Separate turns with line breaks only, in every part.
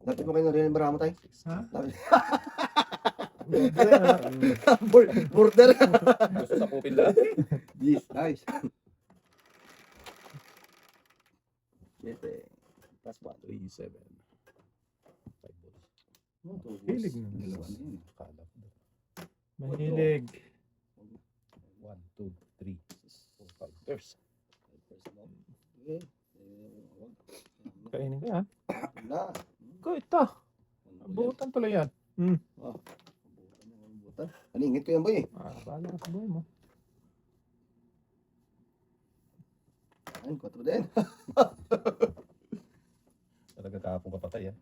Lapit mo kayo na rin yung barama tayo.
Ha?
Lapit.
Border.
Border.
Gusto sa pupil lang.
Yes, nice. Siyete. Plus 1.
3, 7. 5 balls.
Hilig na.
Dalawa na yun.
Kalap.
Mahilig.
1, 2, 3, 4, 5. There's.
Okay.
Kainin ka yan.
Na.
Ko ito. Abutan tuloy yan.
Butan. Aningit ko yan boy eh.
Bahala ka sa buhay mo.
Ayun, 4 din.
Talaga kahapon kapatay.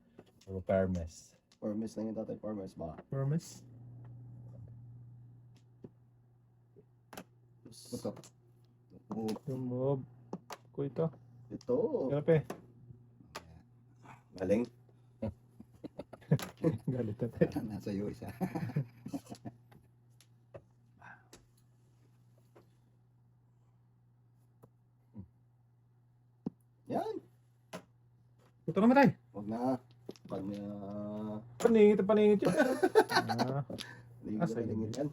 Puro Parmes.
Parmes na yung tatay. Parmes ba?
Promise.
Ito.
Tumog. Ko ito.
Ito.
Hirap eh.
Galing.
Galit na tayo.
Nasa iyo isa. Yan.
Ito naman tayo.
Huwag na. Pag na...
Paningit yun.
Lingit yan.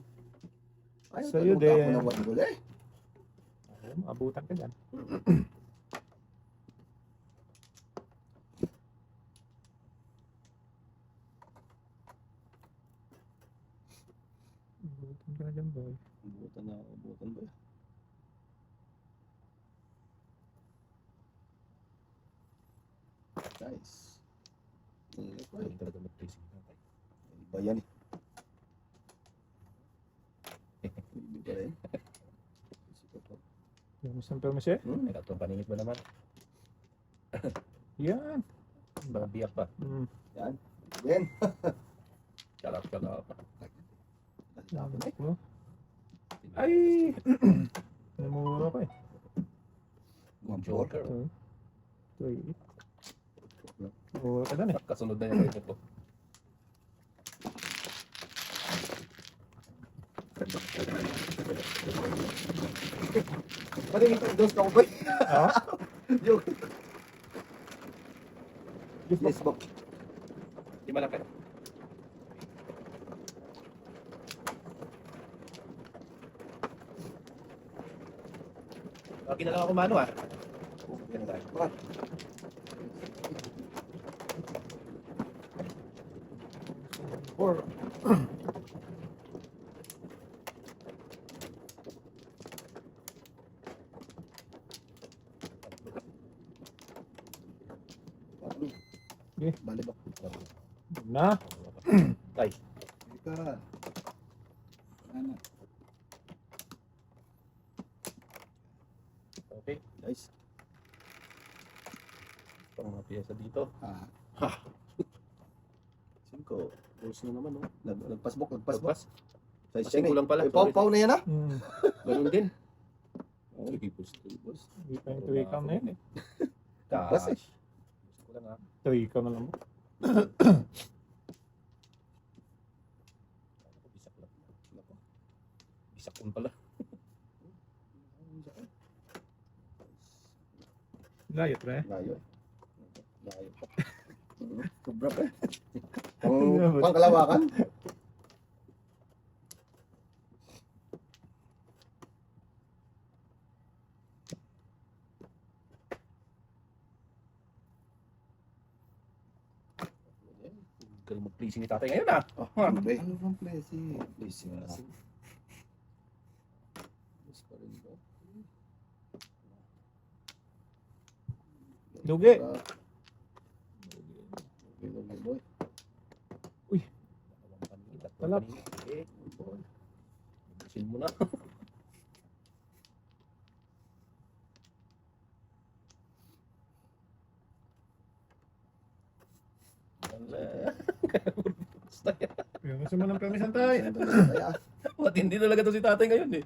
Ay,
Sa'yo
tanong ka
din.
ako ng wala eh.
Abutan ka dyan. Abutan ka dyan boy.
Ubutan na, ubutan ba? Nice.
Hindi talaga mag-placing natin.
Iba yan eh. Hindi pa rin.
Permis eh.
Ay, katong paningit mo naman.
Yan.
Baka biyak pa.
Yan. Yan.
Kalap.
Laban eh.
Oh. Ay! Namura ko eh.
Joker.
Ito eh. Namura ka dyan eh.
Kasunod na yung kayo ko.
Paningin ko, dos ka ko ba?
Ah?
Yung...
Yes,
Yes, bok.
Di malaki. Lagi na lang ako mano ah. Yan tayo.
Bakit?
Or Okay.
Bali bok.
na.
Tay.
Ika. Ano?
Okay.
Nice.
Pang mga piyesa dito.
Ah.
Ha.
5. Balls na naman, oh. Nagpasbok, nagpasbok.
Pagpas.
Size
Pasing
yan
ko lang pala.
eh. Pau-pau na yan, ah.
Ganun din.
Oh, balls, balls.
Hindi pa yung tuwikam na yun eh.
Pagpas eh.
Gusto ko lang ah.
Tuwikam na lang mo.
Bisak lang. Bisak lang pala.
Layo pre.
Layo eh. Layo pa. Sobra pa eh. Pangkalawakan.
Galing mag-pleasing ni tatay ngayon ah.
Oh,
Ha?
ano bang blessing? Blessing na. Yes pa rin ba?
Dugi.
Dugi, boy.
Talap.
Isin mo na.
Yung gusto mo ng permisan tayo.
Matindi talaga to si tatay ngayon eh.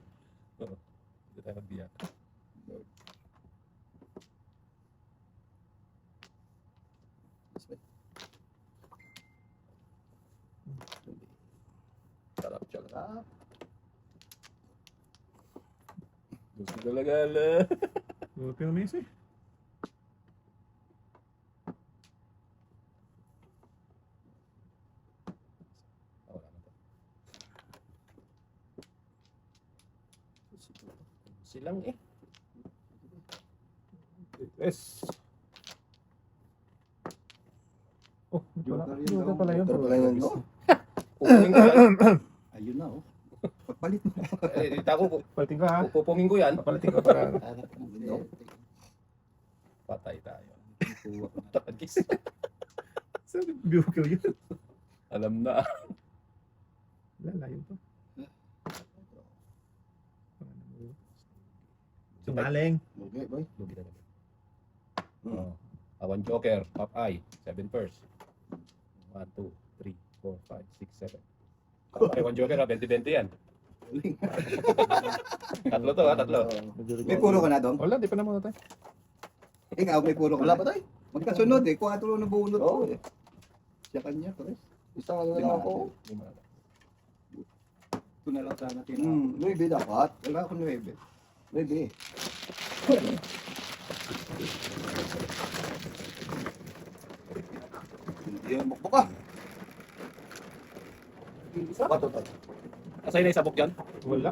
Oo. Hindi tayo magbiyak. Sarap siya lang. Gusto talaga lang.
Permis eh.
Silang eh.
S. Oh,
Joker yun
Joker
daw.
pala yun.
Joker pala yun, no?
Pupungin ko yan.
Ayun na, oh. Pagpalit mo.
Palitin ka ha.
Pupungin ko yan.
Papalitin ka para.
No?
Patay tayo.
Kuha ko na.
Tagis.
Sabi, Joker yun.
Alam na.
Lalayo pa. Singaling.
Okay, boy.
Lugi na naman.
Hmm.
One joker. Half eye. 7 first. 1, 2, 3, 4, 5, 6, 7. Okay, one joker ha. 20-20 yan. Tatlo to ha. Tatlo.
May puro ka na, Dong?
Wala, di pa naman tayo.
Ikaw, may puro ka
Wala
na.
pa tayo.
Magkasunod eh. 4 na bunot
Oo.
ko eh. Siya kanya, Chris.
Isang ano lang ako.
Ito na lang sana tinawag.
Maybe dapat.
Wala akong 9.
Maybe. Hindi yan bukbuk ka. Bato to.
Asay na isabok dyan.
Wala.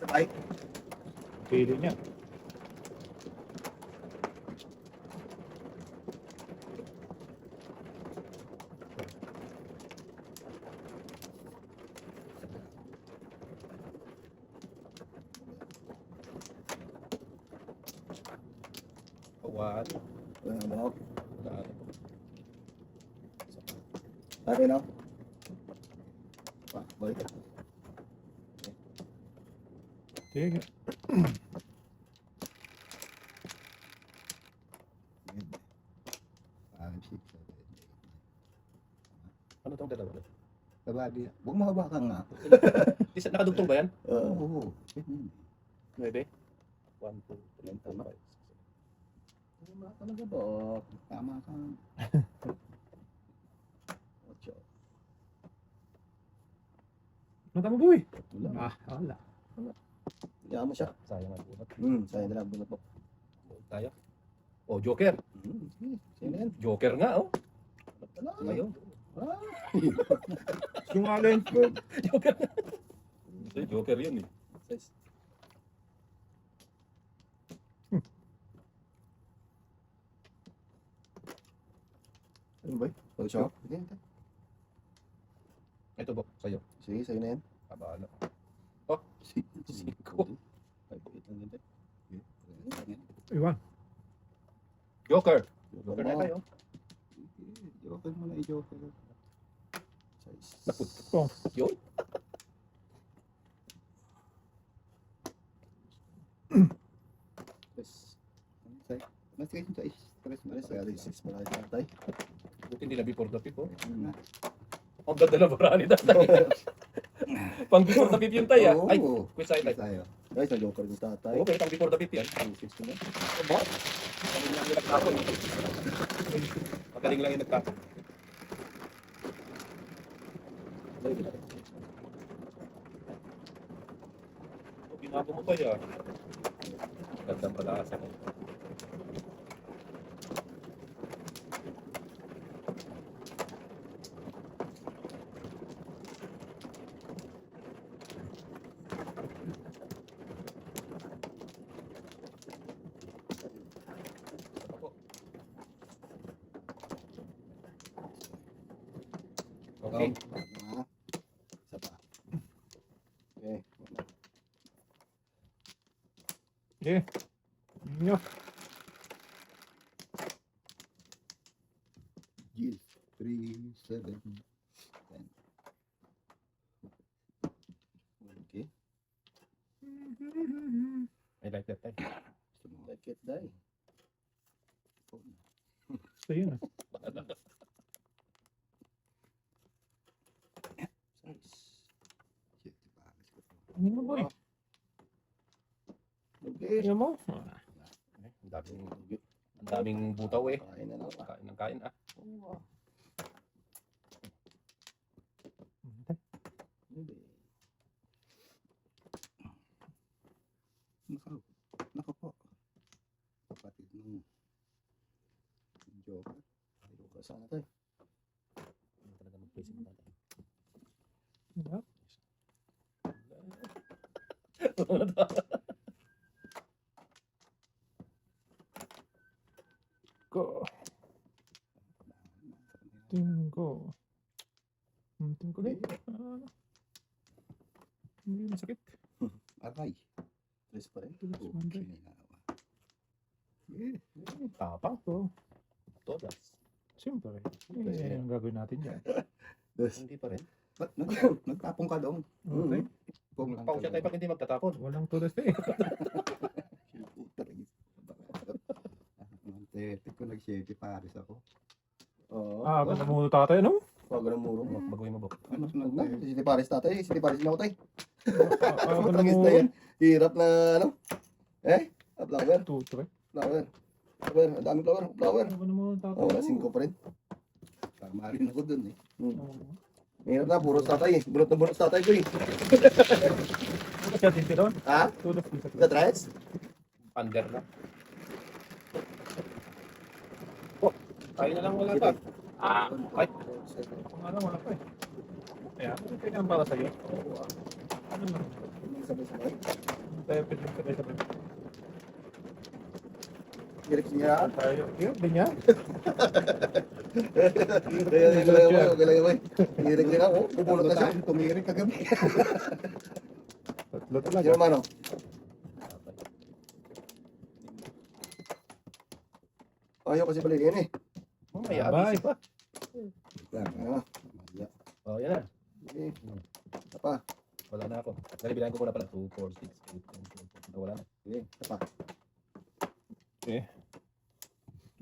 Sabay.
Pili niya.
One.
Ano ba?
Wala.
Sabi na. Boy.
Sige.
5, 6, 7,
Ano tong dalawa?
8. Kabady. Huwag mo hawakan nga.
Isa nakadugtong ba yan?
Oo.
Pwede. 1, 2, 3, 4, 5, 6, 7.
Tama talaga ba?
Tama ka.
Ocho.
Ano tama boy?
Wala.
Wala.
Hayaan mo siya.
Sayang ang bunot.
Sayang na lang bunot mo.
Tayo. Oh, joker.
Sino yan?
Joker nga oh.
Wala.
Ayun.
Singaling.
Joker. Kasi joker yun eh.
Size. Ano ba? Ocho? Sige,
Ito po, sa'yo.
sige, sa'yo na yan.
Kabala.
Cinco. Ay, wait lang din tayo.
Iwan.
Joker. Joker
Joker
na
mo.
tayo.
Joker mo na i-joker.
Size.
Oh.
Yun.
Yes.
Mas kayo sa stress mo.
Kaya six pala yung tatay.
Buti hindi na before the pip oh.
Na.
Ang ganda na barani tatay. Pang before the pip yun tayo ah. Ay,
Oo.
quit sa'yo tayo.
Tayo.
Guys, na joker yung tatay.
Oo, pero pang before the pip yan.
Six na.
Magaling lang yung nagtapon. Magaling lang yung nagtapon. Binago mo tayo ah. Gandang palaasa mo. Okay.
Tama. Isa pa.
Okay.
Sige. Inyo.
Gills. 3, 7, 10.
Okay.
I like that time.
Like it, die.
So yun ah.
Size.
Shit, diba?
Ano mo boy?
Okay.
Ano mo?
Ang daming butaw eh.
Kain na lang.
Kain ng kain ah.
Nako po. Kapatid ng joker.
Joker sana tayo.
Ano talaga mag-placing natin?
Diba? Ko. Tingko. Tingko din. Hindi masakit.
Aray.
Tres pa rin.
Oh,
Andre.
kininawa. Yeah.
Tapang.
Ko.
Todas.
Siyempre. Eh, ang gagawin natin dyan.
Hindi pa rin.
Ba't nagtapong ka doon?
Okay.
Pong lang
Pausya tayo pag hindi magtatapon.
Walang tulas eh.
Mantetik ko nag-shady pares ako.
Oo.
Ah, ganda mo tatay, ano?
Wag ganun muro.
Baguhin mo, Bok.
Ano
Wag
sunod
na.
na?
City Paris tatay. City Paris na ako tay.
Ah, ganda
Matragis
mo.
na yan. Hirap na ano. Flower.
Tutre.
Flower. Flower. Ang daming flower. Flower.
Ah, ganda mo tatay.
Oh, wala 5 pa rin.
Tama rin ako dun eh.
Hirap na. Puro tatay eh. Bunot na bunot tatay ko eh.
Siya din doon.
Ha?
Tulas din sa
The threads?
Under na. Oh, tayo na lang wala pa.
Ah!
Ay.
Ano, wala pa eh. Kaya, ano kailangan para sa'yo? Ano lang?
Sabay-sabay.
Tayo sabay-sabay.
Hirap niya.
Tayo. Yun, din niya.
Galang mo. Hirap niya ako. Bubulot na siya.
Tumirik kagabi.
Tatlo talaga.
Sino man oh? Ayaw kasi balikin eh.
Oh, may
Bye.
abisi pa.
Ah,
Oh, yan na.
sige. Apa?
Wala na ako. Dali, bilangin ko muna pala. 2, 4, 6, 8, 9, 10. Wala na.
Sige. Apa?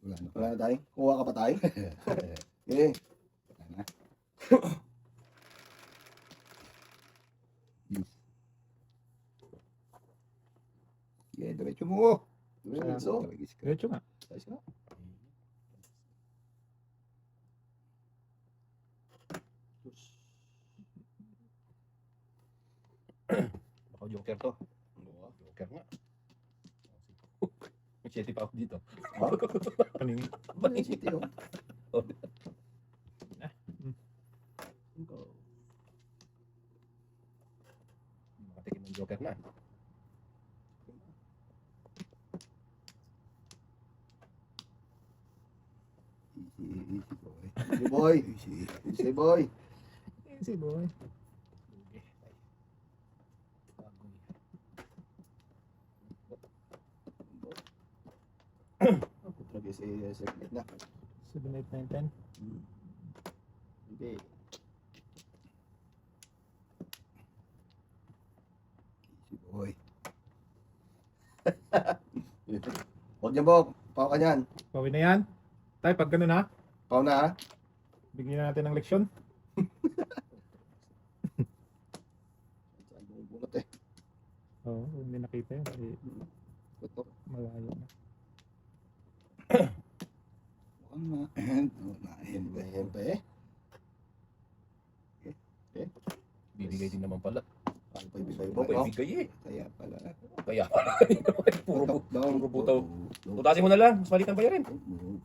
Wala na.
Wala na tayo. Kuha ka pa tayo. Sige.
Wala na. Yeah, diretso mo.
Diretso.
Talagis ka.
Diretso nga.
Ayos na.
Baka joker to. Joker nga. May 7 pa ako dito.
Kaningin.
Balik city oh.
Makatikim ng joker na.
Easy, easy boy.
Easy boy.
Easy.
Easy boy.
Easy boy.
Lagi si Secret na.
7, 8, 9, 10.
Hindi.
Easy boy.
Huwag niya Bok. Pao ka niyan.
Pawin na yan. Tayo, pag ganun ha,
Pao na ha.
bigyan natin ng leksyon.
Saan bumubulot eh.
Oo, hindi nakita yun.
Tutok.
Malayo na.
Mukhang na-end. Na-end.
Hempe eh.
Bibigay din naman pala.
Ano pa ibigay
Bok,
Bok? No?
ibigay eh.
Kaya pala.
Kaya pala. Puro
Puro
butaw. Tutasin mo na lang. Mas balikan pa yan.
Oo.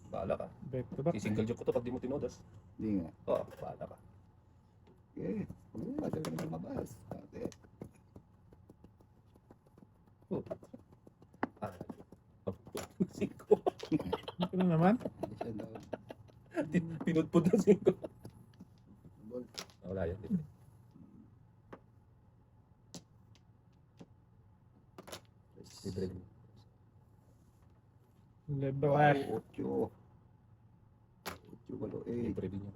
Bahala ka.
Back to back.
Si single joke ko to pag di mo tinodas.
Hindi nga.
Oo, bahala ka.
Okay. Matagal na lumabas. Ate.
Ah. Singko.
Ito na naman.
Siya daw.
Pinudpud na singko. Wala yan. Libre.
Level
Wow,
eh.
8. 8, 8.
Libre din yan.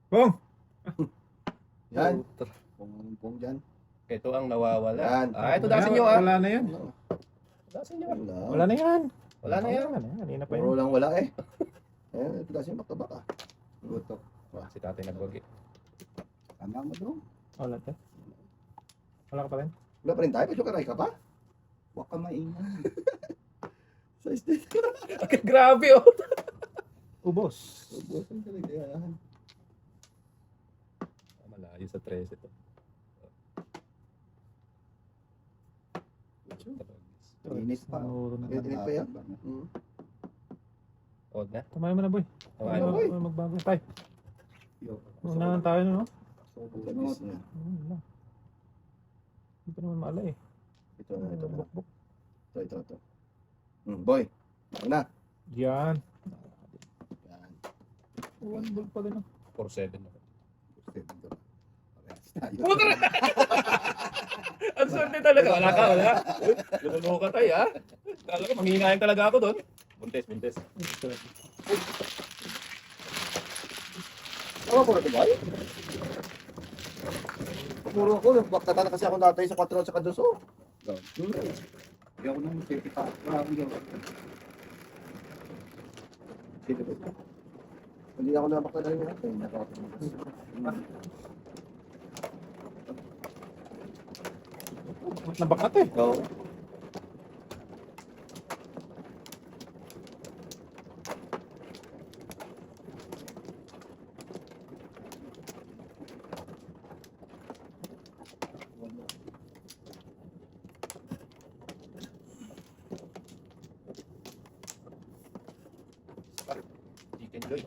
Bong!
Yan. Pong dyan.
Ito ang nawawala.
Yan.
Ah, ito dasin nyo ah.
Wala na yan.
Dasin nyo.
Wala.
Wala na yan.
Wala na yan.
Wala na yan. Kanina pa
Puro
yun.
lang wala eh. Ayan, ito kasi maktabak ah.
Gutok.
Si tatay nagwagi.
Tama mo doon.
Wala tayo. Wala ka pa rin.
Wala pa rin tayo. Pasukaray ka pa?
Huwag ka maingay.
Size din.
Grabe oh.
Ubos.
Ubusan talaga yan.
Malayo sa 13 ito.
Init pa.
Nanuro na.
Init pa yan.
Odd na.
Tumayo mo na boy.
Tumayo.
boy.
Magbago tayo.
Yo.
Unahan tayo no.
So, butis niya.
Ano? Hindi pa naman maala eh.
Ito na, ito na.
Bukbuk.
Ito. Boy, ako na.
Yan.
Yan.
One ball pa din.
4-7 na.
Parehas tayo.
Puta na! Ang swerte talaga. Wala ka, wala. Lulunok ka tayo, ha? Kala ko, manghihinayin talaga ako doon. Buntes.
Ano po ito, boy? Puro ako, nagpaktatana kasi ako dati sa 4 at saka 2.
Hindi ako nang safety pa. Marami yun.
Sino ba ito? Hindi ako napaktatana yung natin.
Nabakat eh.
Oo.
Chicken joy.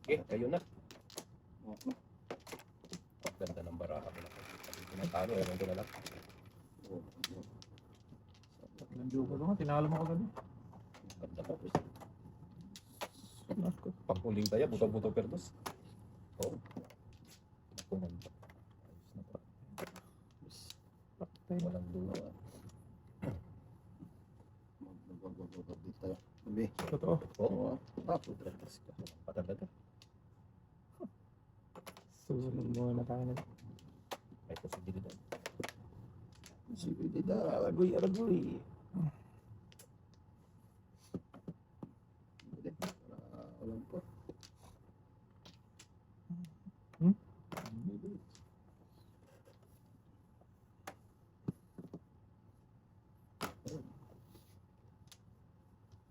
Okay, ayun na. Ganda ng baraha ko na. Pinatalo, ewan ko na lang.
Tatlong joker ko nga. Tinalo mo ko ganun.
Ganda ko. Panghuling tayo, buto-buto perdos. Oo. Kumanda. Ayos na pa.
Patay na.
Walang duwa.
Dito tayo. Sabi.
Totoo.
Oo. Putratas ka. Patalaga.
Susunod muna tayo na.
May posibilidad.
Sige, dito.
Aragoy.
Alam ko.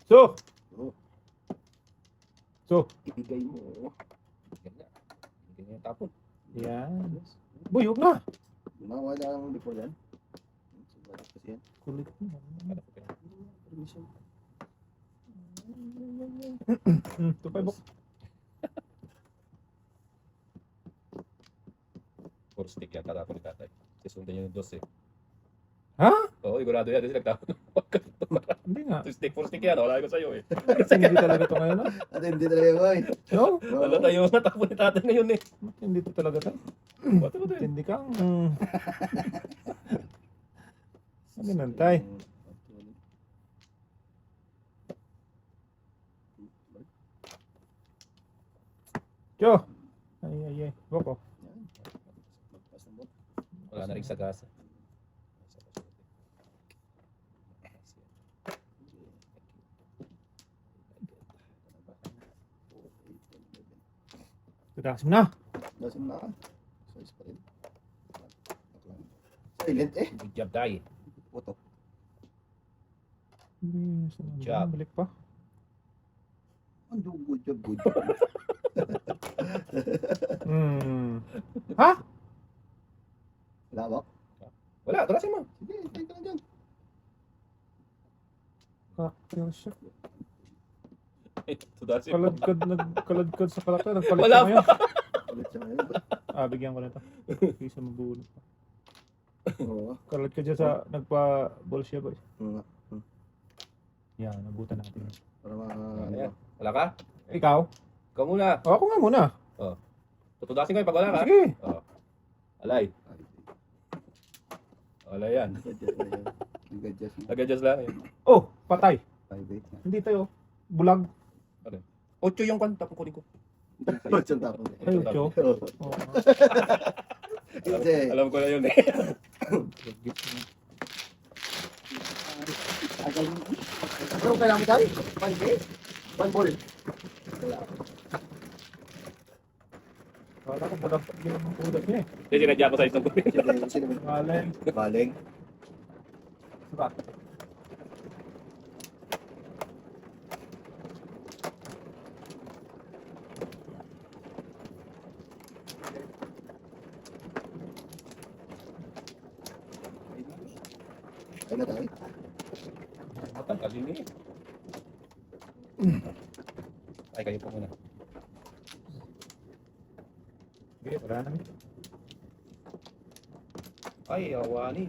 So!
Oh.
So!
Ibigay mo.
Ganda. Hindi niya tapon.
Yan. Buyog na!
Mawala lang before yan. Subalit kasi yan.
Kulit mo.
Ano ko kaya?
Permission.
Tupay bok.
Puro stick yan. Tatapon ni tatay. Sisundan niya yung dos eh.
Ha?
Oo, igurado yan. Kasi nagtapon.
Hindi nga.
Puro stick yan. Wala ko sa'yo eh.
Hindi talaga ito ngayon. ah.
At hindi talaga boy.
No?
Wala tayo natapon ni tatay ngayon eh.
Hindi ito talaga tayo.
Ba't ba tayo?
Hindi kang... Ano nantay? Yo! Ay. Boko.
Wala na rin sa gasa.
Tatakas mo na.
Dasim na ka. Size pa rin. Silent eh.
Good job tayo.
Puto.
Good
job.
Balik pa.
Ang good job.
Ha?
Wala ba?
Wala, tulasin mo.
Sige, tayo ka na dyan.
Cocktail shot.
Tulasin mo.
Kaladkad sa kalakta. Nagpalit
Wala
ka ngayon.
Ulit siya ngayon.
Bigyan ko na ito. Isa mabulo pa.
Oo.
Kalad ka dyan sa nagpa-ball siya boy.
Oo.
Yan, nabutan natin.
Para mga
Ayan. Wala ka?
Ikaw?
Ikaw muna.
Ako nga muna.
Tutudasin ko yung pag wala ka.
Sige.
Alay. Wala yan.
Nag-adjust na.
Nag-adjust lang eh.
Oh, patay.
5-8 na.
Hindi tayo. Bulag.
8 yung kwan, tapong kunin ko.
Ba't siyang tapon?
Ay, Ucho.
Oo.
Oo.
Kasi,
Alam ko na yun eh.
ano kailangan tayo? One day? One ball.
Wala ko bulag. Bulag niya eh.
Hindi, sinadya ko sa isang kunin.
Sino ba?
Galing.
Baling.
Diba?
Ay na tayo.
Matangkal yun eh. Ay, kayo po muna.
Wala na.
Ay, awanin.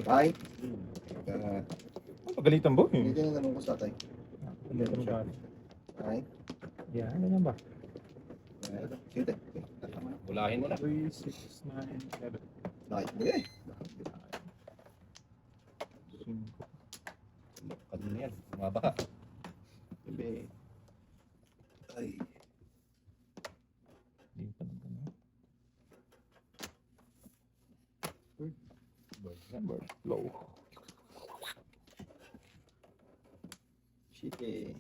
Ay,
Pagalitan boy.
hindi na naman ko sa tatay.
Pagalitan mo ba?
Ay,
Yan, ganyan ba?
ay, sige. Tama na.
Bulahin mo na.
3, 6, 9, 7.
Nakikibigay.
Kanina yan. Bumabaha.
Bebe. Ay.
Hindi pa naman.
Number low.
Shit eh.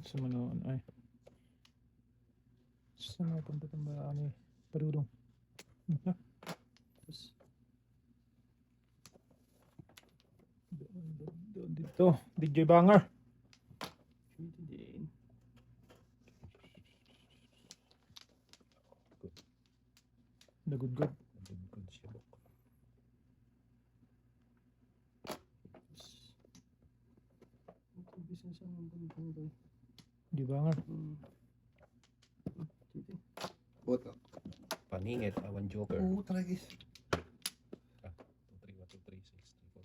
Sa manoon ay. Sa mga pambatambaan eh. Parudong. Doon dito. DJ Banger.
Shit din.
Nagudgod.
Good siya, bok.
Business ang bantay.
DJ Banger.
Boto.
Paningit, awan joker.
Oo, talaga is.
2, 3, 1, 2, 3, 6, 3, 4,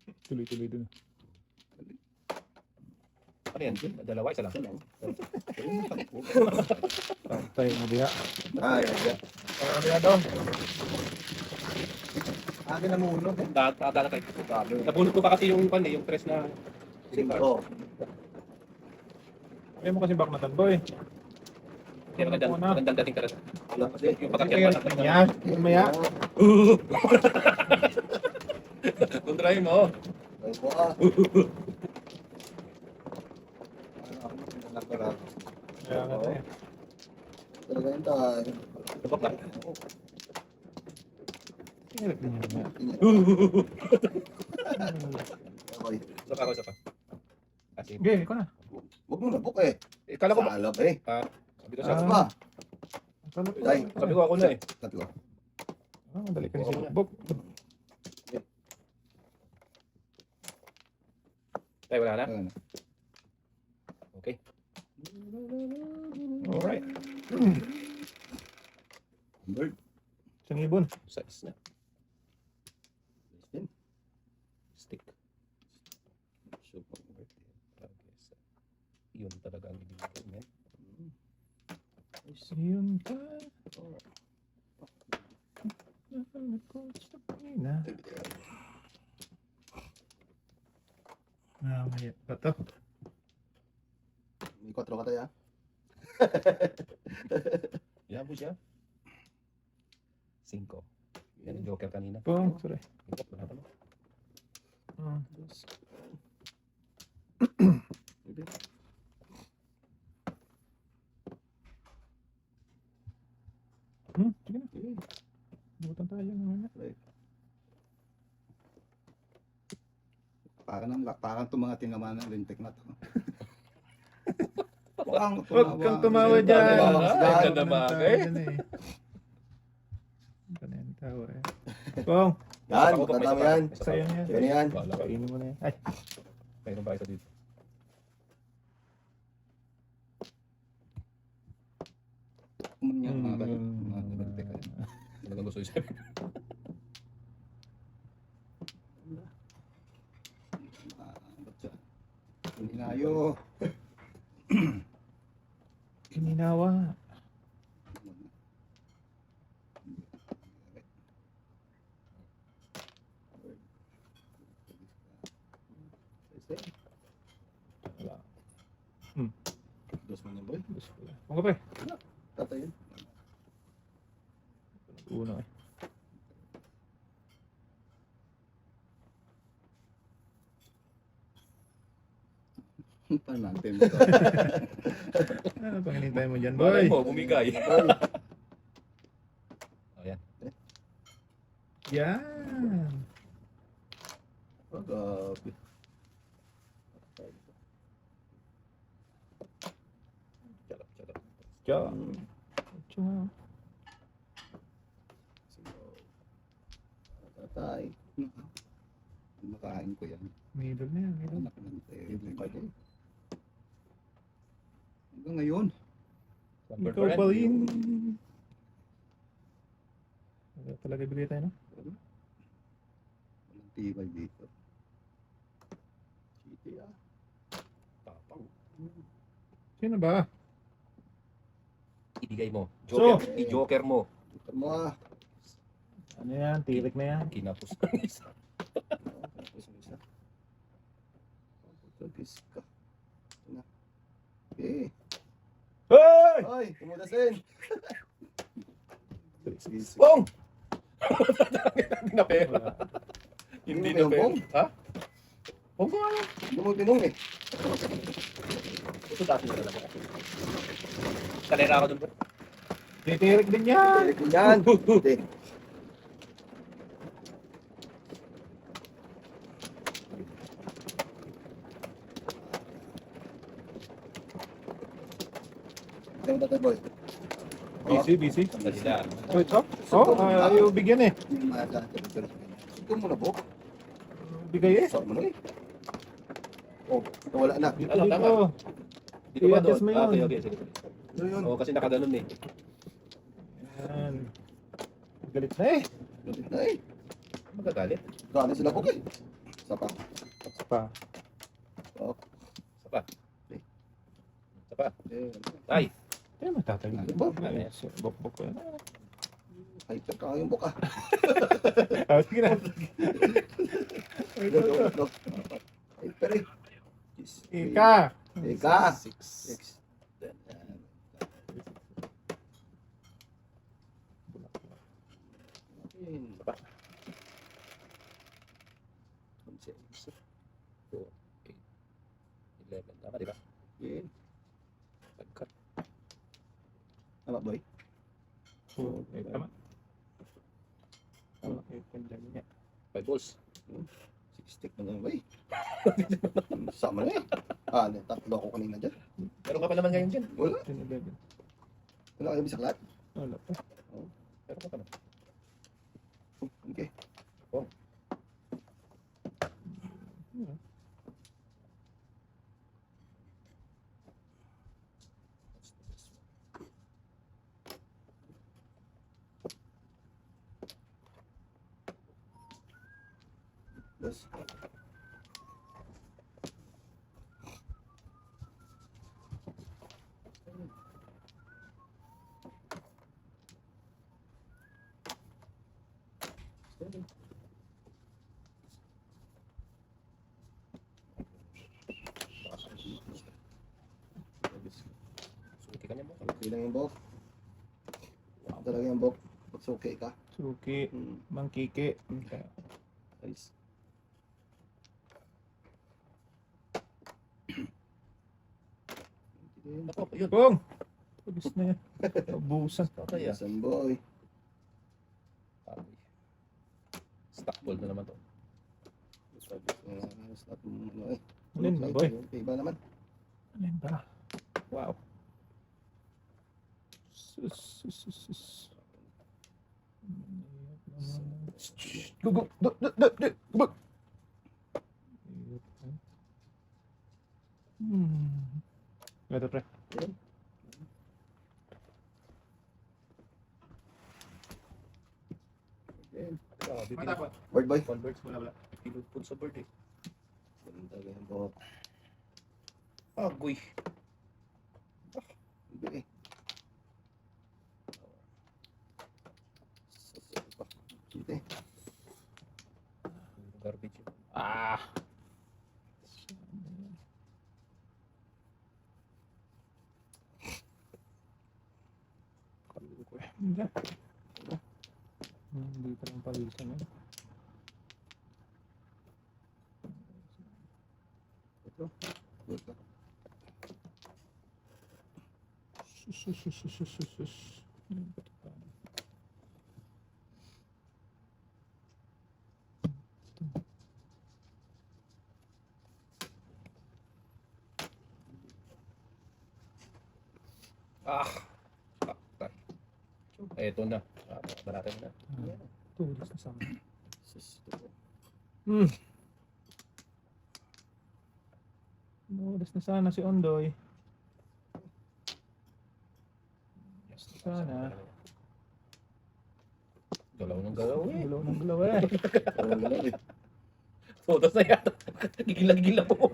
5.
Tuloy-tuloy dun.
Ano yan? Dalawa, isa lang.
Tayo mo diha.
Ay, ay.
Diha daw.
Akin na muna.
Dala kayo. Nabunot ko pa kasi yung pan yung tres na
Cinco.
Ayaw mo kasi baknatan boy.
kaya magandang dating talaga.
Wala kasi.
Yung pagkakyan pa natin.
Yan. Yan maya.
Kung try mo.
Ay, buka.
Kaya nga tayo.
Talaga yun tayo.
Sabak lang.
Hirap din yan maya.
Okay.
Isa pa ako, isa pa. Kasi,
Okay, ikaw na.
Huwag mo na book eh.
kala ko ba?
Salap eh.
Sabi ko
Ah.
sa
Ba? Tay.
sabi ko ako na eh.
Tatlo.
Ah, madali kasi si Bok.
Tayo, wala na?
Ayun.
Okay.
Alright.
Bird.
Isang ibon.
Size na.
Spin.
Stick. Super worth it. Yun talaga ang ibigay niya.
Yun tayo. Nakamit ko sa kanina. Maya pa to.
May 4 ka tayo ah.
Yabo siya. 5. Yan ang joker kanina.
Pong, sorry.
Wala pa, no?
Sige na. Butan tayo naman na.
Parang itong mga tinamaan ng lintik na to.
Huwag kang tumawa dyan.
Ay, ganda bagay.
Ganyan tawa eh. Pong,
Yan, magkatama yan.
sa'yo na yan.
Yan yan.
Wala ka.
Kainin mo na yan. Ay,
Mayroon pa isa dito.
Yung mga lintik.
Talagang gusto yung sabi.
Hinayo.
kininawa. Wala.
Dos man yan boy.
Gusto ko lang. Mga pa eh.
Tatay yun.
Uno eh.
Paano natin mo to?
Ano pang hinintay mo dyan,
Malay
boy?
mo, bumigay. Oh, yan.
Yan.
Pag-api.
Charap, charap.
Diyan. Diyan.
Alam ko yan.
Middle na yan, middle.
Anak ng tele. Hanggang ngayon.
One bird
Ikaw
pa
pa
rin.
rin. Wala talaga bigay tayo, no?
Walang tibay dito. City ah.
Tapang.
Sino ba?
Ibigay mo.
So-
Joker. I-joker mo.
Ito mo ah.
Ano yan? Tirik na yan.
Kinapos ka ng isa.
Pagkagis ka. Ito na. Okay.
Hey!
Ay, tumudasin.
Bong! Hindi na pera.
Wala.
Hindi
Ano
na
ba yung
pera.
bong?
Ha? Bong ko ano?
Hindi mo tinong eh.
Ito dati na lang. Kalera ako dun bro.
Titirik din yan.
Tirik mo yan. Hindi. Ito na tayo boy.
Busy, busy.
Sandali lang.
Wait, oh? Oh, ayaw bigyan eh.
Ito mo na po.
Bigay eh.
Saan mo na eh. Oh, nawala na.
Dito,
Ano,
dito.
tama. Dito ba doon?
I-adjust mo
Okay,
yun.
okay. Sige.
Ano yun?
Oo, kasi nakaganon eh.
Yan. Galit na eh.
Galit na eh.
Magagalit.
Gano'n sila po kayo. Isa pa.
Tapos pa.
Oh,
Isa pa. Isa pa.
eh,
Ay!
Kaya matatagal.
Ano ba?
Ano yan? Bok-bok ko yan.
hyper ka ngayong buka.
Ah, sige na.
Hyper eh.
Ika.
Ika.
Six.
Six.
Isa pa. 4, 8, 11. Tama, di ba?
Okay.
Pagkat.
Tama boy.
Okay, tama. Tama, pandyan niya.
5 balls.
Six stick na lang boy. Sama na eh. Ah, tatlo ako kanina dyan.
Meron ka pa naman ngayon dyan.
Wala.
10, 11.
Wala kayo bisaklat.
Wala pa.
Meron ka pa naman.
Okay. Yes.
Suki ka niya mo.
Okay lang yung bok. Talaga yung bok. Pag okay ka.
Suki. Mangkiki.
Nice.
Ako, yun.
Bong! Pagis na yan. Ubusan.
Patay ah.
Isang boy.
Patay. Stock ball na naman to.
Stop mo ano eh.
Alin ba, boy?
Okay ba naman?
Alin ba? Wow. Sus, sus, sus, sus.
Gugu. Gugu.
Ito, pre.
Grabe,
Matapat.
Bird boy.
Converts mo na wala. Pinupun sa bird eh.
Ganun talaga yung bok.
Agoy.
Hindi eh. Hindi eh.
Garbage yun.
Ah! Hindi. Hindi pa lang palisan eh.
Ito. Ito.
Sus.
Ah! Patay. Eto na. Barata na.
Tulis na sa amin.
Sus, ito po.
Hmm. Oras na sana si Ondoy.
Yes,
Sana.
Galaw ng galaw eh.
Gulaw ng gulaw eh.
Todos na yata. Gigil na po.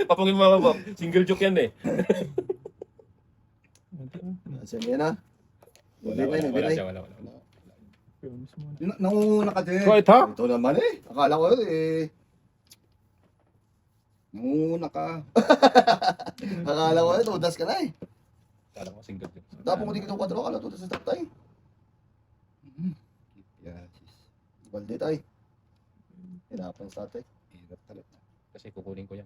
Papangin mga Bob. Single joke yan eh.
Saan yan ha?
Wala siya.
Films muna.
Nangunguna ka din.
Right ha?
Ito naman eh. Akala ko eh.
Nangunguna ka.
Akala ko eh. Tudas ka na eh.
Kala ko single joke.
Tapos kung hindi ka 4, akala tudas sa tatay.
Yes.
Balde tayo. Hinapan sa tatay.
Hirap talaga.
Kasi kukunin ko yan.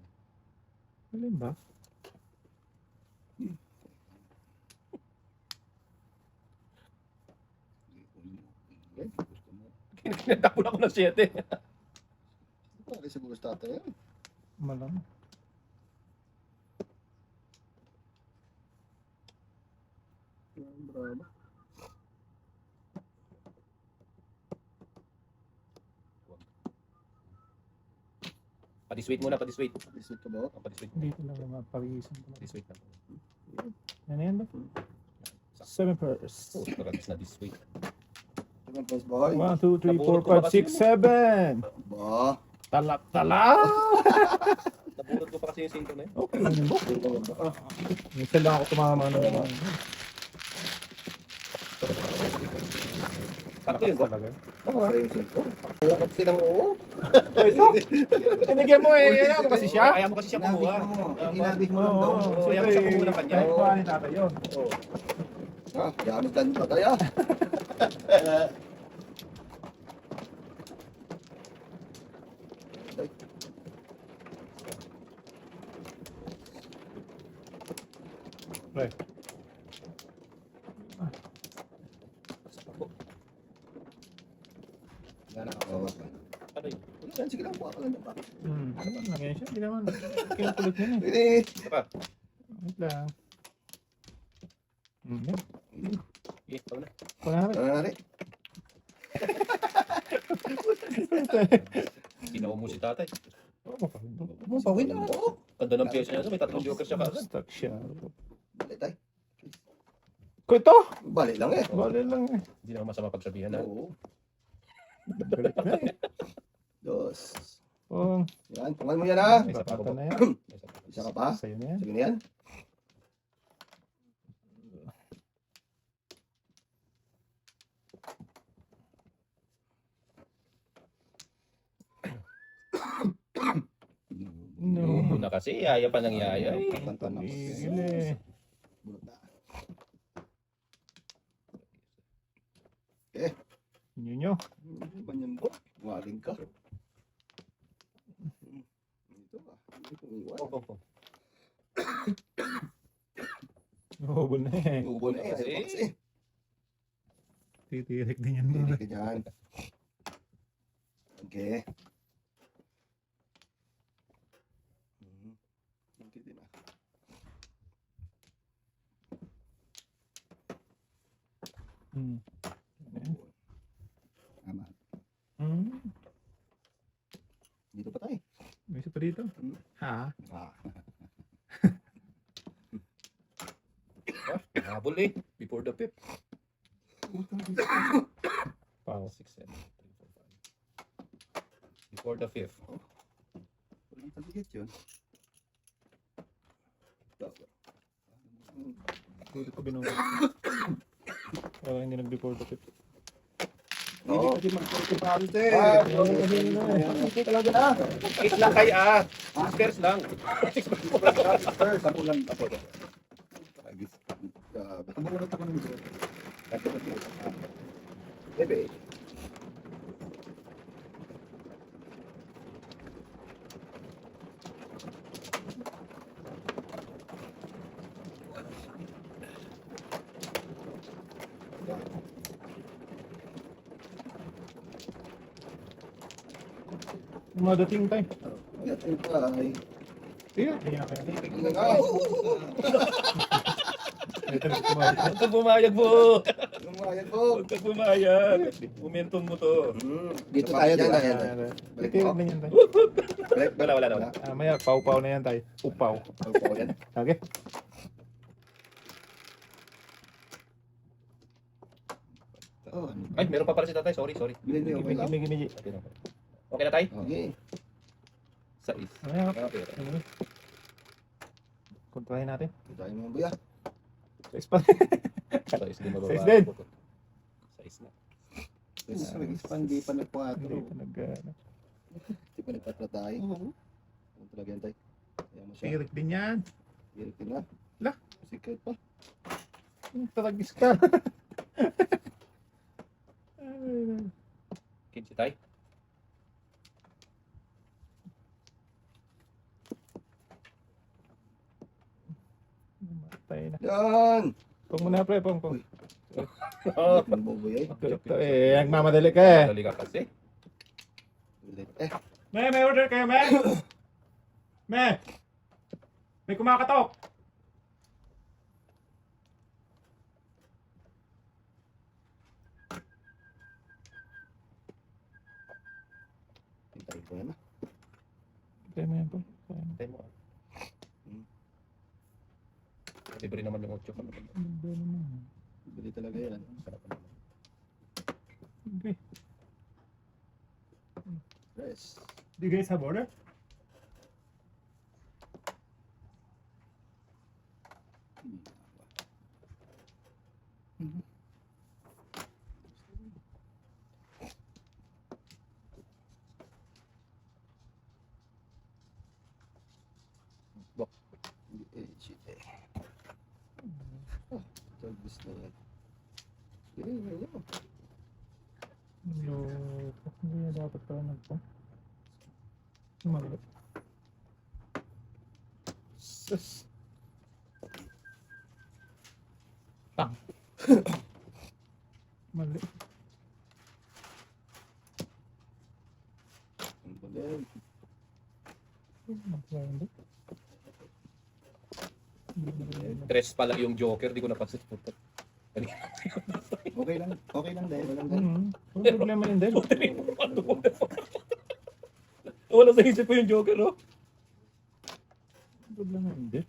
Alin ba?
Gusto mo.
Kinatapon ako ng 7.
Bakit siguro sa tatay yan?
Malam.
Bravo.
Padiswait muna, padiswait.
Isip ka ba?
Padiswait.
Dito lang naman. Pawisan ko lang.
Padiswait lang.
Yan yan ba? 7 pairs.
Oh, nakagis na diswait.
Ito first boy.
1, 2, 3, 4, 5, 6, 7.
Ba?
Talak.
Nabunod ko pa kasi yung 5 na yun.
Okay lang yun. Minsan lang ako tumama ng mga.
Parang yun ba?
Talaga.
Wala ka silang oo.
Ito. Tinigyan mo eh. Kaya mo kasi siya.
Kaya mo kasi siya kumuha.
Inabis mo lang daw.
Oo.
Kaya mo siya kumuha ng kanya.
Kahit kuha ni tatay yun.
Ha? Gamit lang pa tayo.
Right.
Wala nakakawa pa.
Ano yun?
Sige lang, buka ka lang.
Ano ba? Nangyay siya. Hindi naman. Kinukulit yun eh.
Pwede.
Isa pa.
Wait lang. Yan.
Okay, tawag na.
Pangarap.
Ano na rin?
Ginawa mo si tatay.
Pawin na ako.
Ganda ng pyesa niya. May 3 joker siya kaagad.
Stuck siya.
Balik tayo.
Ko ito!
Balik lang eh.
Bali lang eh.
Hindi naman masama pagsabihan na.
Oo.
Galit na eh.
Dos.
Oh,
Yan, tungan mo yan ha.
May isa pa
bata
ako.
na yan.
May isa pa.
Isa ka pa.
Sa'yo na yan.
Sige na yan.
No.
Una kasi, yaya pa ng yaya eh.
Tigil eh.
Bulot na.
Inyo nyo.
Banyan ko. Waling ka. Ito ka. Hindi ko iwan.
Oh.
Hubol na eh.
Ubol na
Kasi.
kasi.
Titirik din yan mo.
Hindi ka dyan. Okay. Okay din ah.
Hmm.
Tama.
Hmm.
Dito pa tayo.
May isa pa dito. Ha?
Ah.
Habol eh. Before the fifth.
Pao.
6, 7, 3, 4, 5. Before the fifth.
Walang taligit yun.
Dito ko binuha. Parang hindi nag-report ako.
Oo.
Hindi magpapalite.
Okay talaga na.
8 lang kay Stairs lang.
First, ako lang ako.
Bumulot ako ng gusto.
Bebe.
Madating tayo.
Ito ay.
Iya. Iya kaya.
Tingnan ka.
Ito na kumain.
Ito pumayag po.
Yung mga
Bayad po.
Huwag ka pumayag. Momentum mo to.
Dito tayo, di ba? Balik po.
na yan tayo.
Balik,
Wala na.
Maya, pau-pau na yan tayo. Upaw.
po yan.
Okay?
Oh,
Ay, meron pa pala si tatay. Sorry.
bilhin mo yung okay lang.
Gimigi.
Okay na tayo?
Okay.
Sa is.
Maya,
Okay.
kontrahin natin.
Tayo mo buya.
Sa ispan.
Sa is din mababa.
Sa is din.
Sa is na.
Yes, hindi pa nagpatro.
Hindi pa nag...
Hindi pa nagpatro tayo. Ano talaga yan tayo? Kaya mo siya.
Pirik din yan.
Pirit na.
Lah.
Secret pa.
Talagis ka.
Kinsi tayo.
Matay na.
Yan!
Pong muna pre, pong.
Oh.
Ang bubuy ay.
Nagmamadali ka eh.
Dali ka kasi.
Ulit.
May order kayo, me? May kumakatok.
Hintayin ko yan.
Kaya mo yan po.
Tayo mo. Libre naman yung 8 pa.
Bili talaga yan.
Sarap naman.
Okay.
Yes.
Do you guys have order?
Service na yan. Bili mo yun.
No. Hindi na dapat pala nagpo. Mali. Sus. Tang. Mali.
Ano ba din?
Magkano?
Tres pala yung Joker, di ko napansin.
Okay lang. Okay lang din. Walang din.
Walang problema rin din.
Wala sa isip ko yung Joker, oh.
Walang problema rin din.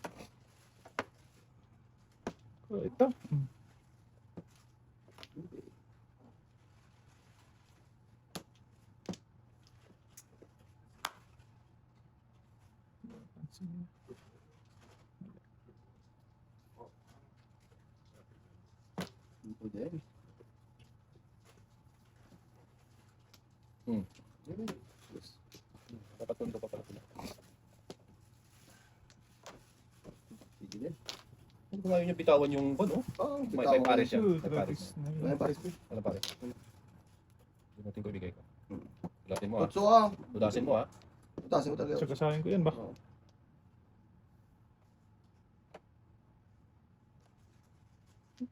Oh, ito.
Ito din. Yes.
Dapat tundo pa pala sila.
Sige din.
Kung ayaw niya bitawan yung ano,
Oh,
may pares siya.
Good,
May pares.
May pares ko.
Ano pares? Hindi natin ko ibigay ko. Udasin mo, ha?
Kutso ah.
Udasin mo, ha?
Utasin ko talaga.
Tsaka sa akin ko yan ba?
Oo.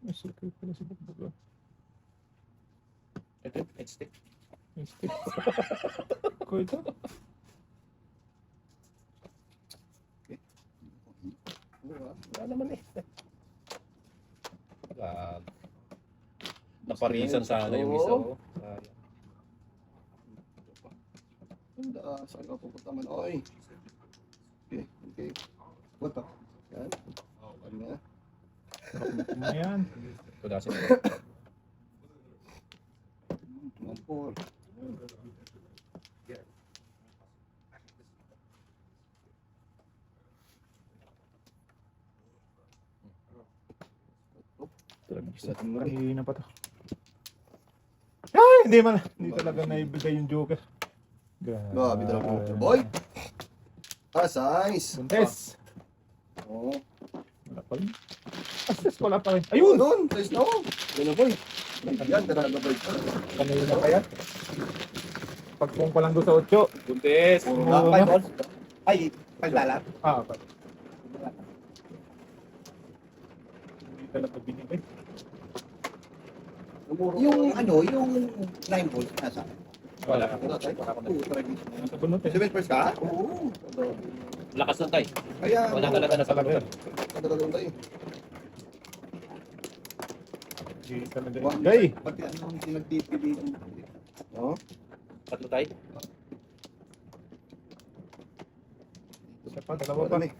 May secret pala si Bukbuk.
Ito yung headstick.
May stick. Ko ito?
Wala naman eh. Wag. Naparisan sana yung isa, oh. Sayang.
Ganda ah. Saan ka pupunta man? Oy. Okay. Okay. What the? Yan. Ano nga?
Ayan.
Udasin mo.
Mampor.
Kanina pa to. Ay, hindi talaga naibigay yung Joker.
Grabe talaga po. Boy! Ah, size!
Buntes!
Oo.
Wala pa rin. Astes, wala pa rin. Ayun!
Doon! Size na ako! Yan na boy! Yan, talaga boy.
Kanina pa yan. Pagpong pa lang doon sa 8.
Buntes!
Oo.
5 balls? Ay, 5 lalat?
Ah, pa. Hindi talaga binigay.
Yung ano, yung 9 volts nasa.
Wala.
Wala tayo.
Wala ko na.
Oo, try this.
Nasa bunot eh.
7 first ka? Oo.
Lakas ng tay.
Kaya,
Wala talaga na sa
Talaga.
larutan.
Kadalagan tayo.
Hindi talaga.
Wag.
Gay!
Pati ano ang pinagtitibigan.
No?
Tatlo tayo.
Isa pa, dalawa pa.
Marami.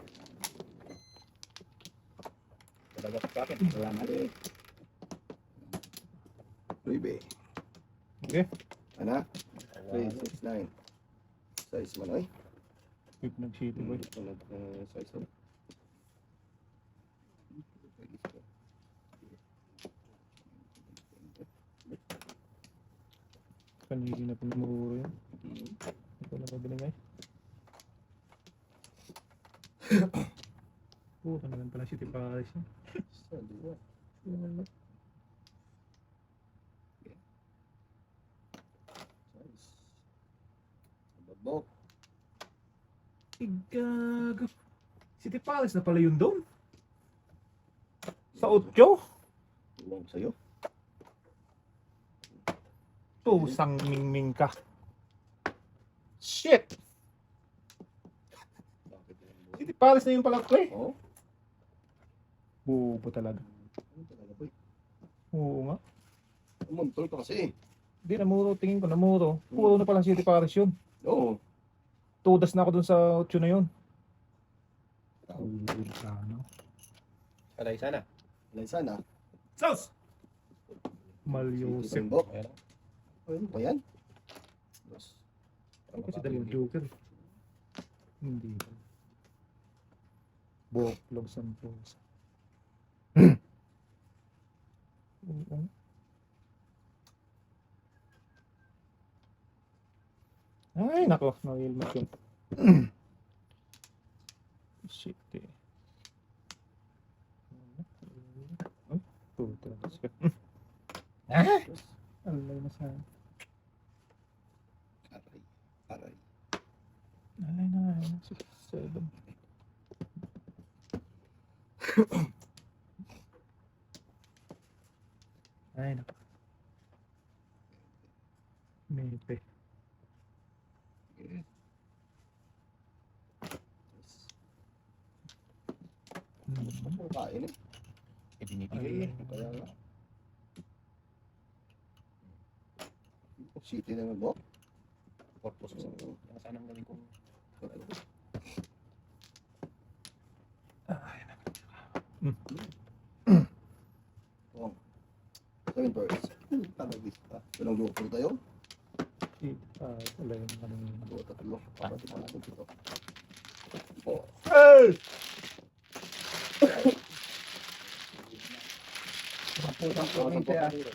Talaga sa akin. Salamat.
Ruibe.
Okay.
Ana? 3, 6, 9. Size man ay.
Quick nag-city boy.
Size mo.
Kanili na pinamuro yun. Ito na mabiling ay. Oo, talagang pala City Palace yun.
Sa dua. Size. Babok.
Igaga. City Palace na pala yun doon. Sa 8.
Tuwang sa'yo.
Pusang mingming ka. Shit! City Palace na yung pala play.
Oo.
Bobo talaga.
Ano talaga boy?
Oo nga.
Umuntol ka kasi.
Hindi, namuro. Tingin ko, namuro. Puro na pala City Palace yun.
Oo.
Tudas na ako dun sa 8 na yun.
Alay sana.
Alay sana.
Sus! Malyosip.
Bok.
Ayan.
Ano ba yan? Yes.
Ano kasi dali yung Joker? Hindi. Boklog sa pusa. Oo. Ay, nako. Nahilmat yun. Shit eh. Ay, puta. Ah! Alay na sa...
Aray. Aray.
Alay na. 6-7. Ay, nako. Mepe.
Okay. Yes. Puro kain eh.
Ibinibigay eh.
Kaya nga. City na naman, Bok.
Purpose ko. Kaya sana ang gawin kong
Ay, nako.
Oh. 7 birds. Talagis pa. Walang joker tayo.
Alay na naman.
2, 3. Pati pa natin dito. Oh.
Hey!
Ang putang
Ang
kaya.
pagpapaliro.